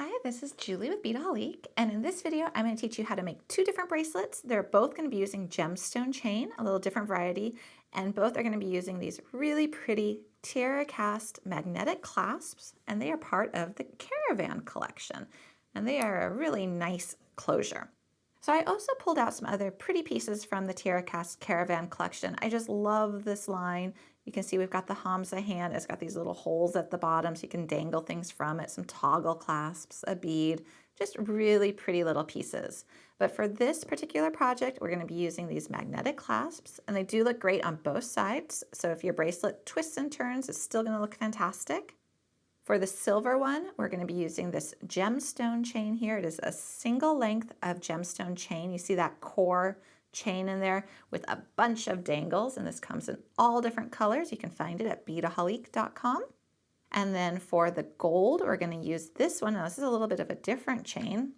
Hi, this is Julie with Beadaholique, and in this video I'm going to teach you how to make two different bracelets. They're both going to be using gemstone chain, a little different variety, and both are going to be using these really pretty TierraCast magnetic clasps, and they are part of the Caravan collection, and they are a really nice closure. So I also pulled out some other pretty pieces from the TierraCast Caravan collection. I just love this line. You can see we've got the Hamza hand. It's got these little holes at the bottom so you can dangle things from it, some toggle clasps, a bead, just really pretty little pieces. But for this particular project, we're going to be using these magnetic clasps, and they do look great on both sides. So if your bracelet twists and turns, it's still going to look fantastic. For the silver one, we're going to be using this gemstone chain here. It is a single length of gemstone chain. You see that core chain in there with a bunch of dangles, and this comes in all different colors. You can find it at beadaholique.com. And then for the gold, we're going to use this one. Now, this is a little bit of a different chain,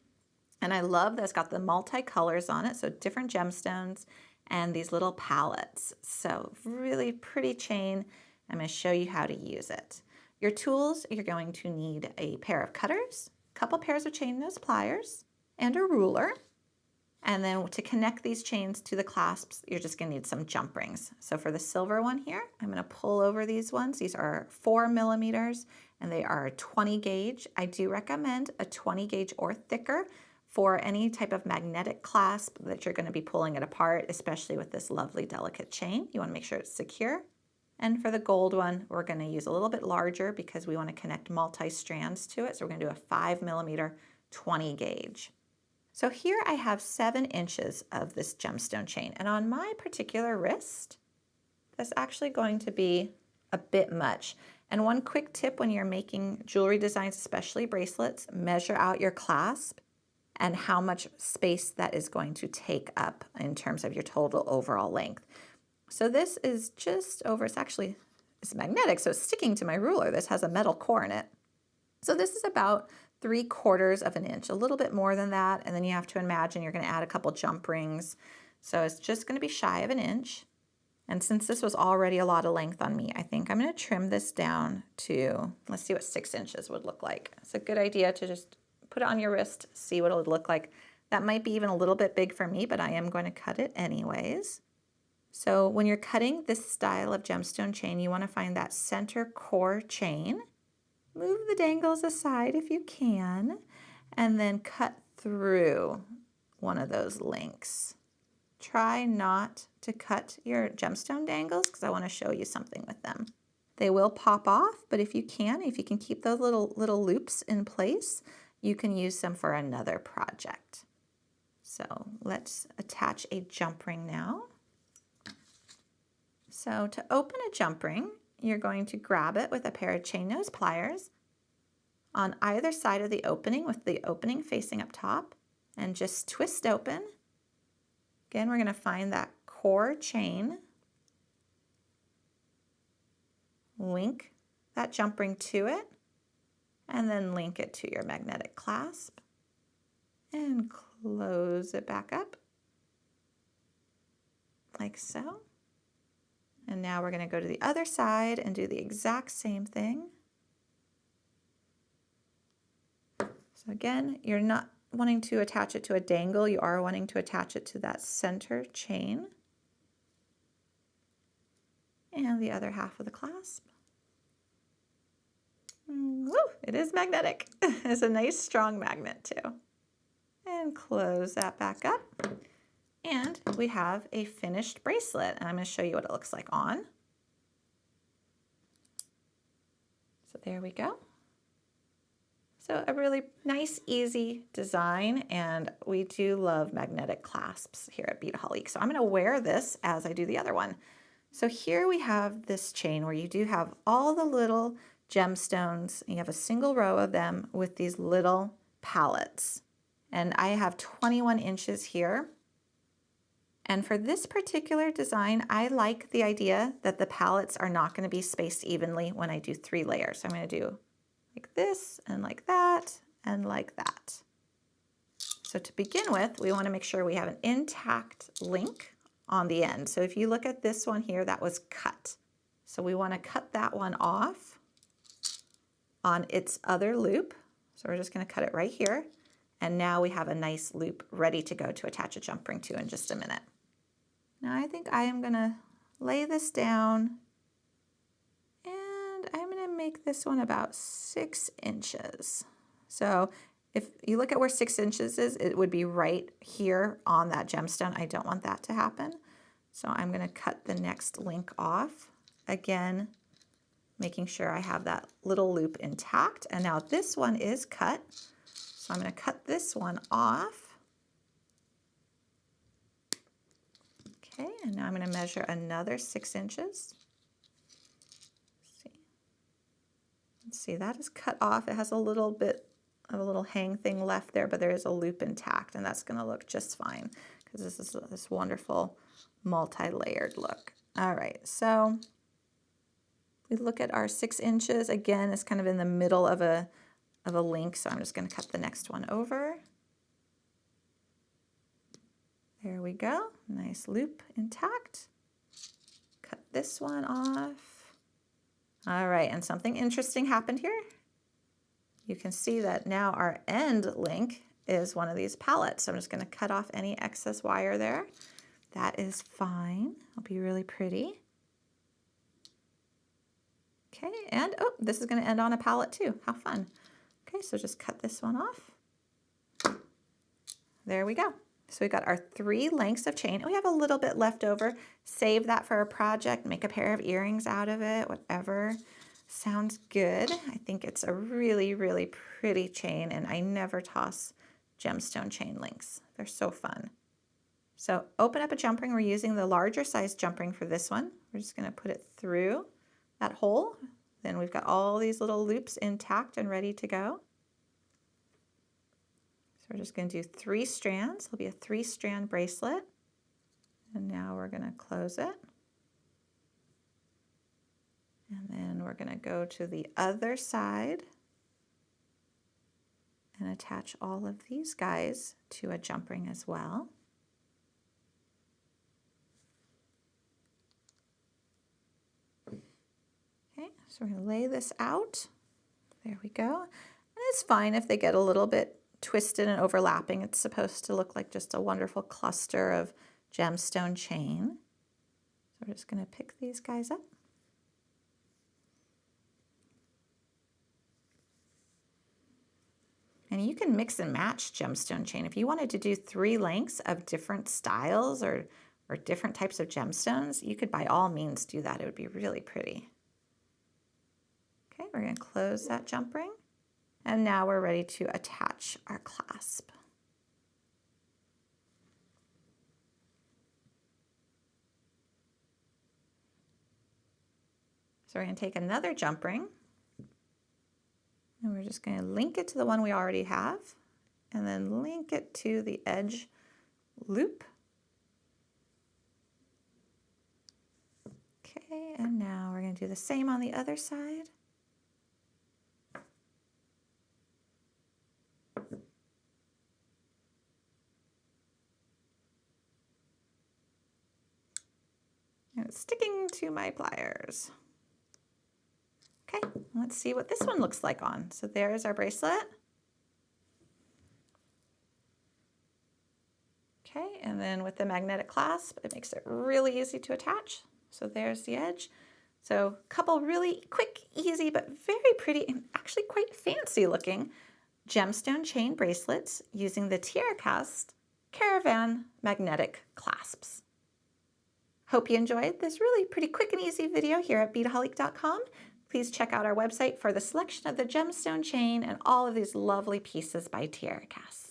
and I love that it's got the multi-colors on it, so different gemstones and these little palettes. So really pretty chain. I'm going to show you how to use it. Your tools, you're going to need a pair of cutters, a couple pairs of chain nose pliers, and a ruler. And then to connect these chains to the clasps, you're just going to need some jump rings. So for the silver one here, I'm going to pull over these ones. These are 4 millimeters and they are 20 gauge. I do recommend a 20 gauge or thicker for any type of magnetic clasp that you're going to be pulling it apart, especially with this lovely delicate chain. You want to make sure it's secure. And for the gold one, we're going to use a little bit larger because we want to connect multi-strands to it. So we're going to do a 5 millimeter 20 gauge. So here I have 7 inches of this gemstone chain, and on my particular wrist, that's actually going to be a bit much. And one quick tip when you're making jewelry designs, especially bracelets, measure out your clasp and how much space that is going to take up in terms of your total overall length. So this is just over, it's magnetic, so it's sticking to my ruler. This has a metal core in it. So this is about 3/4 of an inch, a little bit more than that. And then you have to imagine you're going to add a couple jump rings. So it's just going to be shy of an inch. And since this was already a lot of length on me, I think I'm going to trim this down to, let's see what 6 inches would look like. It's a good idea to just put it on your wrist, see what it would look like. That might be even a little bit big for me, but I am going to cut it anyways. So when you're cutting this style of gemstone chain, you want to find that center core chain. Move the dangles aside if you can, and then cut through one of those links. Try not to cut your gemstone dangles because I want to show you something with them. They will pop off, but if you can keep those little loops in place, you can use them for another project. So let's attach a jump ring now. So to open a jump ring, you're going to grab it with a pair of chain nose pliers on either side of the opening with the opening facing up top and just twist open. Again, we're going to find that core chain, link that jump ring to it, and then link it to your magnetic clasp and close it back up like so. And now we're going to go to the other side and do the exact same thing. So again, you're not wanting to attach it to a dangle, you are wanting to attach it to that center chain. And the other half of the clasp. Woo, it is magnetic. It's a nice strong magnet too. And close that back up. And we have a finished bracelet, and I'm going to show you what it looks like on. So there we go. So a really nice, easy design, and we do love magnetic clasps here at Beadaholique. So I'm going to wear this as I do the other one. So here we have this chain where you do have all the little gemstones. You have a single row of them with these little palettes. And I have 21 inches here. And for this particular design, I like the idea that the palettes are not going to be spaced evenly when I do 3 layers. So I'm going to do like this and like that and like that. So to begin with, we want to make sure we have an intact link on the end. So if you look at this one here, that was cut. So we want to cut that one off on its other loop So we're just going to cut it right here. And now we have a nice loop ready to go to attach a jump ring to in just a minute. Now I think I am going to lay this down, and I'm going to make this one about 6 inches. So if you look at where 6 inches is, it would be right here on that gemstone. I don't want that to happen. So I'm going to cut the next link off. Again, making sure I have that little loop intact. And now this one is cut. So I'm going to cut this one off. Okay, and now I'm going to measure another 6 inches. Let's see, that is cut off. It has a little bit of a little hang thing left there, but there is a loop intact, and that's going to look just fine because this is this wonderful multi-layered look. All right, so we look at our 6 inches. Again, it's kind of in the middle of a link, so I'm just going to cut the next one over. There we go. Nice loop intact. Cut this one off. All right, and something interesting happened here. You can see that now our end link is one of these palettes. So I'm just going to cut off any excess wire there. That is fine. It'll be really pretty. Okay, and oh, this is going to end on a palette too. How fun. Okay, so just cut this one off. There we go. So we got our 3 lengths of chain. We have a little bit left over. Save that for a project. Make a pair of earrings out of it, whatever. Sounds good. I think it's a really, really pretty chain, and I never toss gemstone chain links. They're so fun. So open up a jump ring. We're using the larger size jump ring for this one. We're just going to put it through that hole. Then we've got all these little loops intact and ready to go. So we're just going to do 3 strands. It'll be a 3-strand bracelet. And now we're going to close it. And then we're going to go to the other side and attach all of these guys to a jump ring as well. Okay, so we're going to lay this out. There we go. And it's fine if they get a little bit twisted and overlapping. It's supposed to look like just a wonderful cluster of gemstone chain. So we're just going to pick these guys up. And you can mix and match gemstone chain. If you wanted to do 3 lengths of different styles or different types of gemstones, you could by all means do that. It would be really pretty. Okay, we're going to close that jump ring. And now we're ready to attach our clasp. So we're going to take another jump ring. And we're just going to link it to the one we already have, and then link it to the edge loop. Okay, and now we're going to do the same on the other side. And it's sticking to my pliers. Okay, let's see what this one looks like on. So there's our bracelet. Okay, and then with the magnetic clasp, it makes it really easy to attach. So there's the edge. So a couple really quick, easy, but very pretty and actually quite fancy looking gemstone chain bracelets using the TierraCast Caravan magnetic clasps. Hope you enjoyed this really pretty quick and easy video here at Beadaholique.com. Please check out our website for the selection of the gemstone chain and all of these lovely pieces by TierraCast.